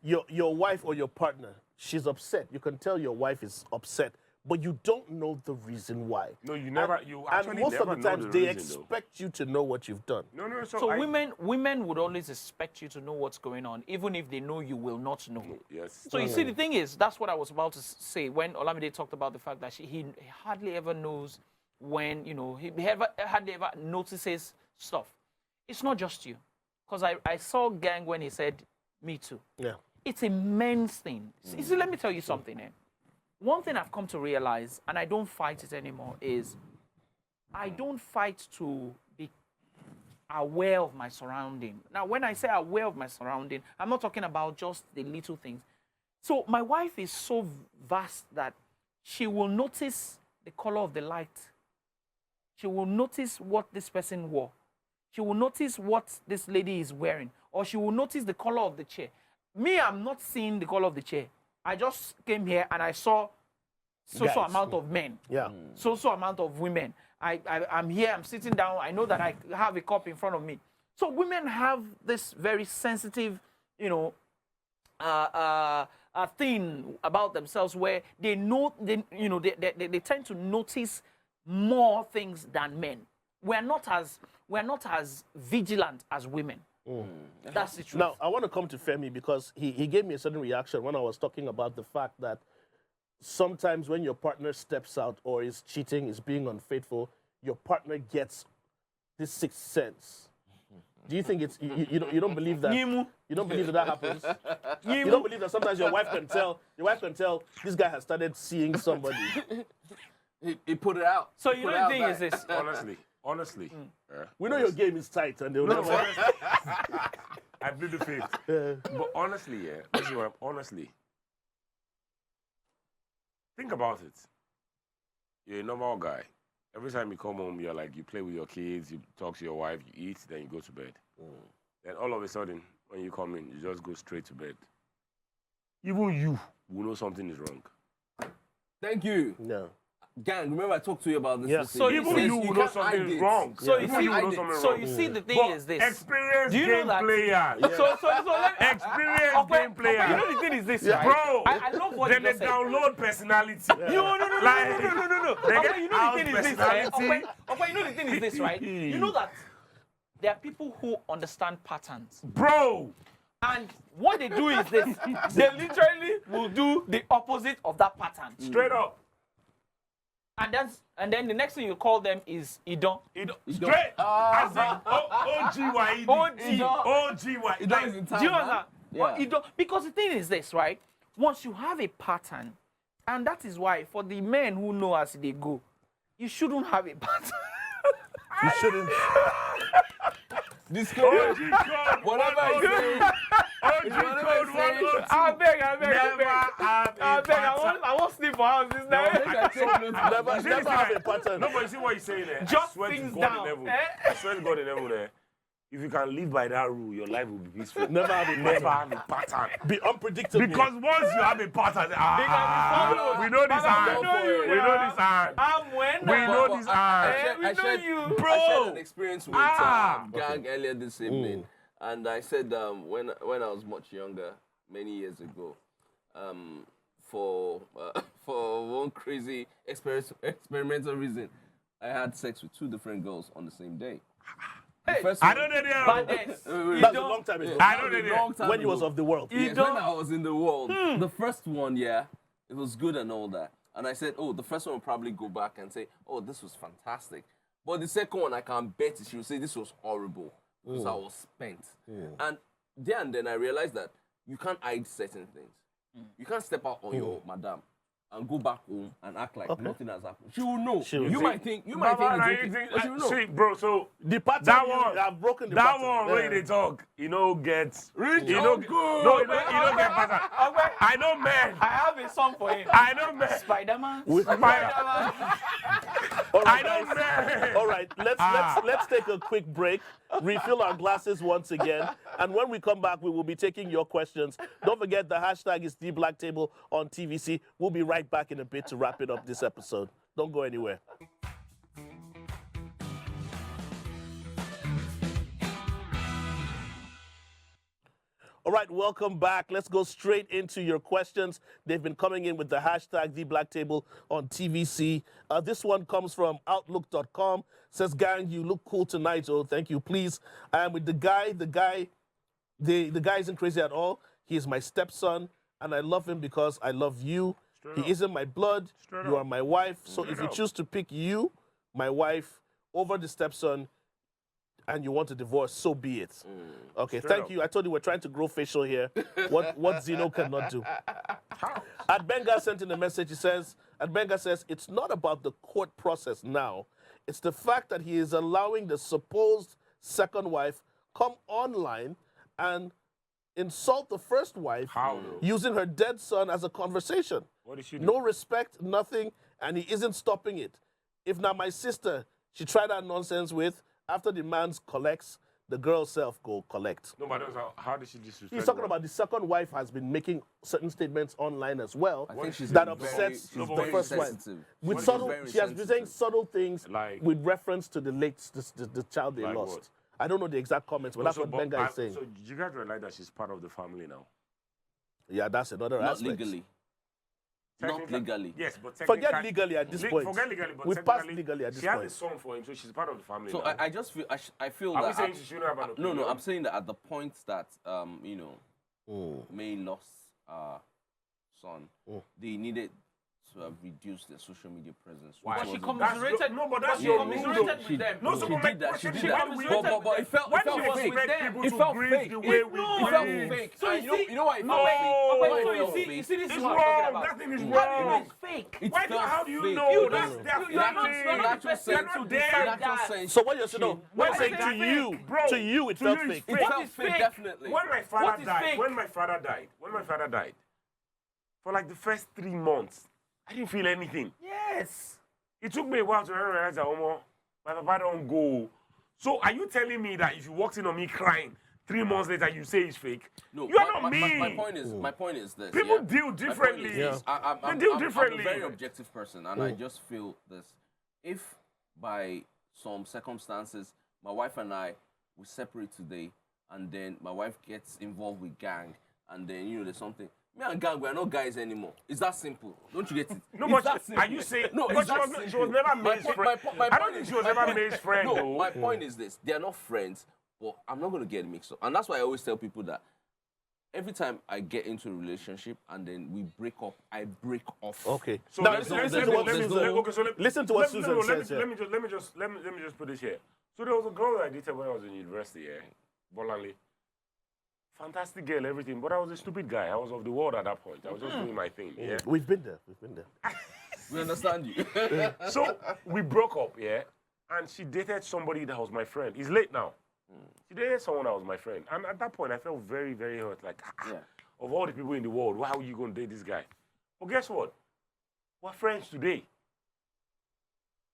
Your wife or your partner, she's upset. You can tell your wife is upset, but you don't know the reason why. No, you never, And- you and actually most never of the know times the they reason, though. expect you to know what you've done. No, So I- women would always expect you to know what's going on, even if they know you will not know. Yes. So you see, the thing is, that's what I was about to say when Olamide talked about the fact that he hardly ever knows when, he hardly ever notices stuff. It's not just you. Because I saw Gang when he said, me too. Yeah. It's a men's thing. See, let me tell you something. One thing I've come to realize, and I don't fight it anymore, is I don't fight to be aware of my surrounding. Now, when I say aware of my surrounding, I'm not talking about just the little things. So my wife is so vast that she will notice the color of the light. She will notice what this person wore. She will notice what this lady is wearing. Or she will notice the color of the chair. Me, I'm not seeing the color of the chair. I just came here and I saw so Guys. amount of men. Yeah. So amount of women. I'm here, I'm sitting down, I know that I have a cup in front of me. So women have this very sensitive, thing about themselves where they know, they tend to notice more things than men. We're not as vigilant as women. That's the truth. Now, I want to come to Femi because he gave me a certain reaction when I was talking about the fact that sometimes when your partner steps out or is cheating, is being unfaithful, your partner gets this sixth sense. Do you think it's you don't believe that? Yimu. You don't believe that happens? You don't believe that sometimes your wife can tell this guy has started seeing somebody. He put it out. So He you put know it the out thing there. is this. Honestly. We know your game is tight and they'll never. I plead the fifth. But honestly, this is what honestly. Think about it. You're a normal guy. Every time you come home, you're like, you play with your kids, you talk to your wife, you eat, then you go to bed. Then all of a sudden, when you come in, you just go straight to bed. Even you will know something is wrong. Thank you. No. Gang, remember I talked to you about this. Yeah. yesterday. So He Even says you will know can't something hide is it. wrong. So Yeah. you Even see, you will know something so wrong. you see the thing But is this. experienced Do you know game that- players. So let me, Experienced game you players. know the thing is this, right? Bro, I love what then you they just said. download personality. No. They Okay, get you know the out thing is this, right? personality. Okay, you know the thing is this, right? You know that there are people who understand patterns. Bro, And what they do is this. They literally will do the opposite of that pattern. straight up. And then the next thing you call them is Idon. Straight. As in OGYED. OGY. It does in time, Do you man. understand? Yeah. Or Idon. Because the thing is this, right? Once you have a pattern, and that is why for the men who know as they go, you shouldn't have a pattern. You shouldn't. Discourage. OG code. Whatever I say. OG code 102. I beg. Never have a I pattern. won't sleep for houses now. Make I take note of that. Never You see this have thing? a pattern. No, but you see what he's saying there? Jot I swear to things God down, in heaven. eh? I swear to God in heaven there. If you can live by that rule, your life will be peaceful. Never have a Never pattern. have a pattern. Be unpredictable. Because once you have a pattern, followed. we know this Baba, hand. we know you We know now. this hand. I'm when We know this hand. we know you. I shared an experience with Ah. Gang earlier this evening, and I said when I was much younger, many years ago, for one crazy experimental reason, I had sex with 2 different girls on the same day. The first I one- know that. Badness. That's a long time ago. I know that. Long time When you was ago. of the world. Yes, don't- when I was in the world. The first one, yeah, it was good and all that. And I said, oh, the first one will probably go back and say, oh, this was fantastic. But the second one, I can bet she will say this was horrible because I was spent. And then I realized that you can't hide certain things. You can't step out on your madam and go back home and act like nothing has happened. She will know. She will You see. might think it's okay, but she will know. See, bro, so The pattern that you one, have broken the that pattern. one where they talk, you know, gets Rich you know, uncle. no, you don't get pattern. I know men. I have a song for him. I know men. Spider-Man. Spider- All right, I know guys. men. All right, let's take a quick break, refill our glasses once again, and when we come back, we will be taking your questions. Don't forget the hashtag is #TheBlackTable on TVC. We'll be right back in a bit to wrap it up this episode. Don't go anywhere. All right, welcome back. Let's go straight into your questions. They've been coming in with the hashtag #TheBlackTable on TVC. This one comes from Outlook.com. Says, gang, you look cool tonight. Oh, thank you. Please, I am with the guy. The guy isn't crazy at all. He is my stepson, and I love him because I love you. He isn't my blood. You are my wife. So if you choose to pick you, my wife, over the stepson, and you want a divorce, so be it. Okay, thank up. you. I told you we're trying to grow facial here. What Zeno cannot do. Adbenga sent in a message. He says, Adbenga says, it's not about the court process now. It's the fact that he is allowing the supposed second wife come online and insult the first wife How though? using her dead son as a conversation. What did she do? No respect, nothing, and he isn't stopping it. If not my sister, she tried that nonsense with, after the man's collects, the girl self go collect. No, but how did she disrespect? He's talking her? about the second wife has been making certain statements online as well I think she's that very- upsets she's the very first wife. sensitive. With She's subtle, very she has been saying sensitive. subtle things Like- with reference to the child they Like lost. what? I don't know the exact comments, but that's So, what Benga is saying. So you guys realize that she's part of the family now? Yeah, that's another Not aspect. legally. Not technically- legally. Yes, but Forget technically- legally at this point. Forget legally, but We've passed technically, legally at this she has point. a son for him, so she's part of the family. So now. I just feel I feel Are that we saying she shouldn't have an no, opinion? I'm saying that at the point that May lost son, they needed to have reduced their social media presence. Why? which But she wasn't- commiserated. no, but that's she your commiserated rule, with them. No, she so did my that. She question did is, that. when we- But it felt Why it do you felt fake. expect them. people It to felt grieve fake. the way we No. It felt grieve? fake. So And you see, you know why it no. felt fake? Oh, Wait, Why so it you felt see, fake? you see, this It's is what I'm talking wrong. about. That thing is That wrong. is fake. It Why felt how do you fake. know? You That's don't- their you're not- feeling. you're not Natural the person sense. to not decide there. that. sense. So what you're saying? No, Why what I'm is saying that to you, fake? Bro, to you, it to felt you it's fake. It What felt is fake, fake? definitely. When my What father is died, fake? when my father died, for like the first 3 months, I didn't feel anything. Yes. It took me a while to realize that, Omo, my papa don't go. So are you telling me that if you walked in on me crying 3 months later, you say it's fake? No, you are not me. My point is this. People yeah? deal My point is differently. this. They deal I'm differently. a very objective person, and I just feel this. If by some circumstances, my wife and I we separate today, and then my wife gets involved with gang, and then there's something. Me and gang, we're not guys anymore. It's that simple. Don't you get it? No, It's but that simple. are you saying? No, but it's she that was, she simple. was never My May's po- friend. my I don't point think is- she was my ever point- May's friend, No, though. my point is this: they are not friends, but I'm not going to get mixed up, and that's why I always tell people that every time I get into a relationship and then we break up, I break off. Okay. So Now let's- listen, let's- listen to what let me- Susan. okay, so Listen to what let- Susan no, says let here. me just put this here. So there was a girl that I dated when I was in university, Bolanle. Fantastic girl, everything, but I was a stupid guy. I was of the world at that point. I was just doing my thing, yeah. We've been there. We've been there. We understand you. So we broke up, yeah, and she dated somebody that was my friend. He's late now. She dated someone that was my friend, and at that point I felt very, very hurt. Like, Yeah. of all the people in the world, why are you going to date this guy? But guess what? We're friends today,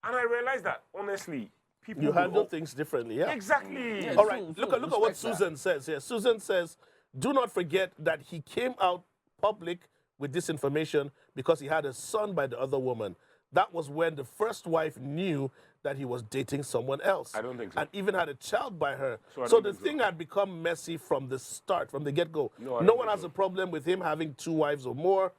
and I realized that honestly, people You will handle al- things differently, yeah. exactly. Yeah. All right, Phil, look at what respect that. Susan says here. Susan says, do not forget that he came out public with this information because he had a son by the other woman. That was when the first wife knew that he was dating someone else. I don't think so. And even had a child by her. So I So don't the think so. thing had become messy from the start, from the get-go. No, I don't No one think has so. a problem with him having 2 wives or more,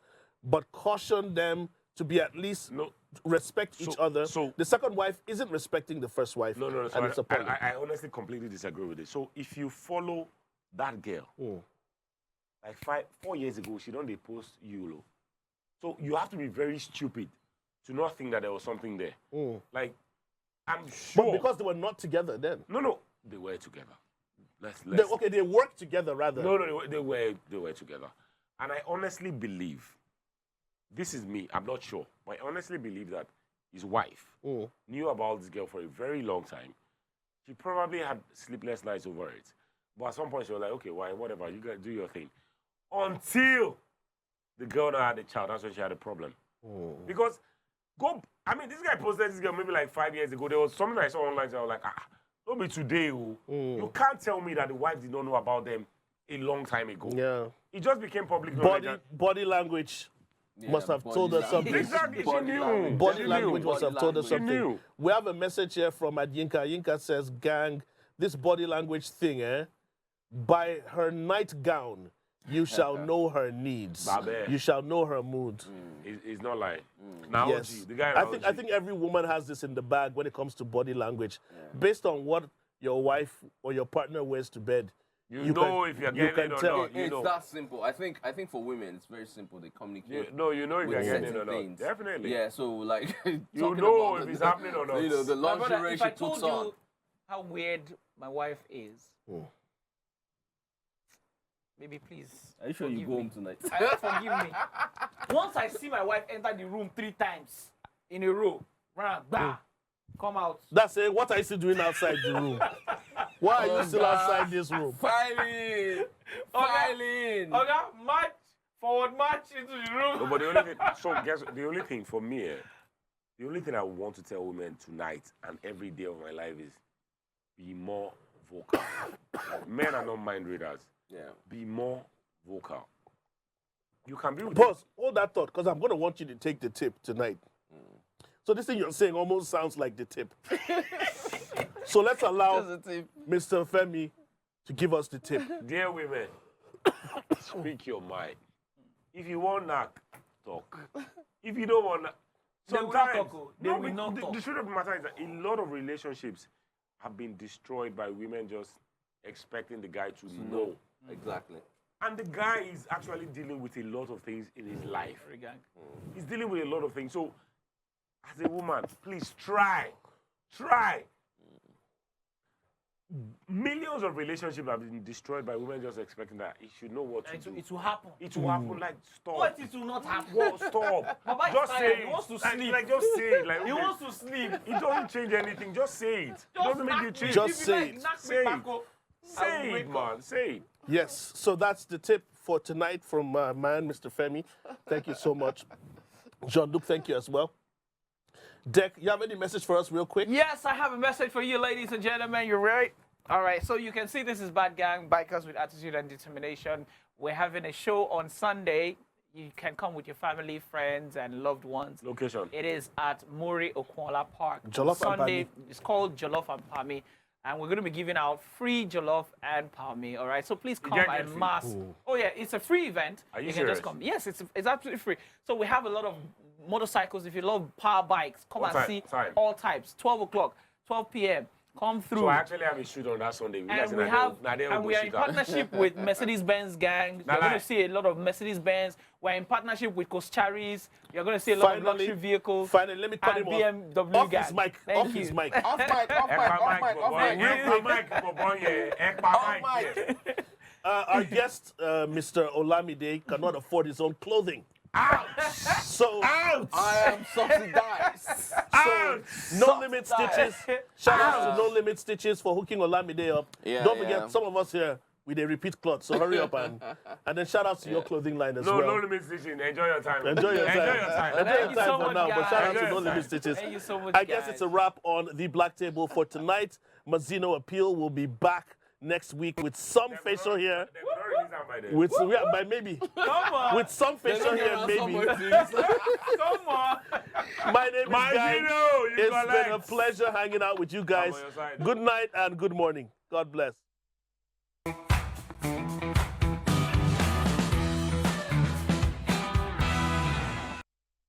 but caution them to be at least No. respect each So- other. so- The second wife isn't respecting the first wife. No. And So it's a problem. I honestly completely disagree with it. So if you follow that girl, like 4 years ago, she don't post you. So you have to be very stupid to not think that there was something there. Like, I'm sure. But because they were not together then. No, they were together. Let's They worked together rather. No, they were together. And I honestly believe, this is me, I'm not sure, but I honestly believe that his wife knew about this girl for a very long time. She probably had sleepless nights over it. But at some point she was like, okay, why, whatever, you guys do your thing. Until the girl now had a child, that's when she had a problem. Because, this guy posted this girl maybe like 5 years ago. There was something I saw online, so I was like, don't be today. You can't tell me that the wife did not know about them a long time ago. Yeah. It just became public knowledge. Body language must have told us something. Exactly, she knew. Body She language knew. must have told us She something. knew. We have a message here from Adinka. Yinka says, gang, this body language thing, by her nightgown, you shall know her needs. Babe. You shall know her mood. It's not like now. Yes. The guy. I think every woman has this in the bag when it comes to body language. Based on what your wife or your partner wears to bed. you know if you're getting it or tell. not. You It's know. that simple. I think for women, it's very simple. They communicate. You know if you're with getting it certain or not. things. Definitely. Yeah, so like You talking know about if it's happening or not. The My brother, lingerie if she I told puts you on. how weird my wife is, baby, please. Are you sure you forgive go me. home tonight? Forgive me. Once I see my wife enter the room 3 times in a row, come out. That's it. What are you still doing outside the room? Why are you still outside this room? Filing. Okay, march, forward march into the room. No, but the only thing, the only thing for me, the only thing I want to tell women tonight and every day of my life is be more vocal. Men are not mind readers. Yeah. Be more vocal. You can be with Boss, hold that thought, because I'm going to want you to take the tip tonight. So this thing you're saying almost sounds like the tip. So let's allow Mr. Femi to give us the tip. Dear women, speak your mind. If you want knock, talk. If you don't want to... They will not Sometimes... talk, oh. They will not talk. The truth of the matter is that a lot of relationships have been destroyed by women just expecting the guy to know. Exactly. And the guy is actually dealing with a lot of things in his life. He's dealing with a lot of things. So, as a woman, please try. Millions of relationships have been destroyed by women just expecting that he should know what to do. It will happen. It will happen. Like, stop. What? It will not happen. What? Stop. Baba is Just tired. say He it. wants to Like, sleep. Like, just say it. Like, He okay. wants to sleep. It doesn't change anything. Just say it. It doesn't make you change. Just say it. Say it. Say it, man. Say it. Yes, so that's the tip for tonight from my man, Mr. Femi. Thank you so much. Jean-Luc, thank you as well. Dek, you have any message for us real quick? Yes, I have a message for you, ladies and gentlemen. You're right. All right, so you can see this is Bad Gang, Bikers with Attitude and Determination. We're having a show on Sunday. You can come with your family, friends, and loved ones. Location. It is at Muri Okunola Park. Jollof and Sunday. Pami. It's called Jollof and Pami. And we're going to be giving out free jollof and palmy, all right? So please come get and free? mass. Oh, yeah, it's a free event. Are you can serious? just come. Yes, it's absolutely free. So we have a lot of motorcycles. If you love power bikes, come What and time? see Time? all types. 12 o'clock, 12 p.m. Come through. So I actually have a shoot on that Sunday. And we are in partnership with Mercedes-Benz gang. You're going to see a lot of Mercedes-Benz. We're in partnership with Coscharis. You're going to see a lot of luxury vehicles. Finally, let me cut and him BMW off. Off gang. his mic. Thank Off you. his mic. Off mic, Our guest, Mr. Olamide, cannot afford his own clothing. So, I am subsidized. No Limit Stitches. Shout out to No Limit Stitches for hooking Olamide up. Yeah, Don't forget, yeah. some of us here, we they repeat cloth, so hurry up and then shout out to your clothing line as No well. limit station. Enjoy your time. Enjoy your time. Enjoy your time. Enjoy Thank your you time so for much, now, but shout out guys. to No Enjoy your Limit time. Stitches. Thank you so much, I guess guys. it's a wrap on the Black Table for tonight. Mazzino Appeal will be back next week with some facial hair. With by maybe. Come on. With some facial hair, maybe. Come on. My name is Guy. Mazzino, you It's been a collect. pleasure hanging out with you guys. I'm on your side. Good night and good morning. God bless.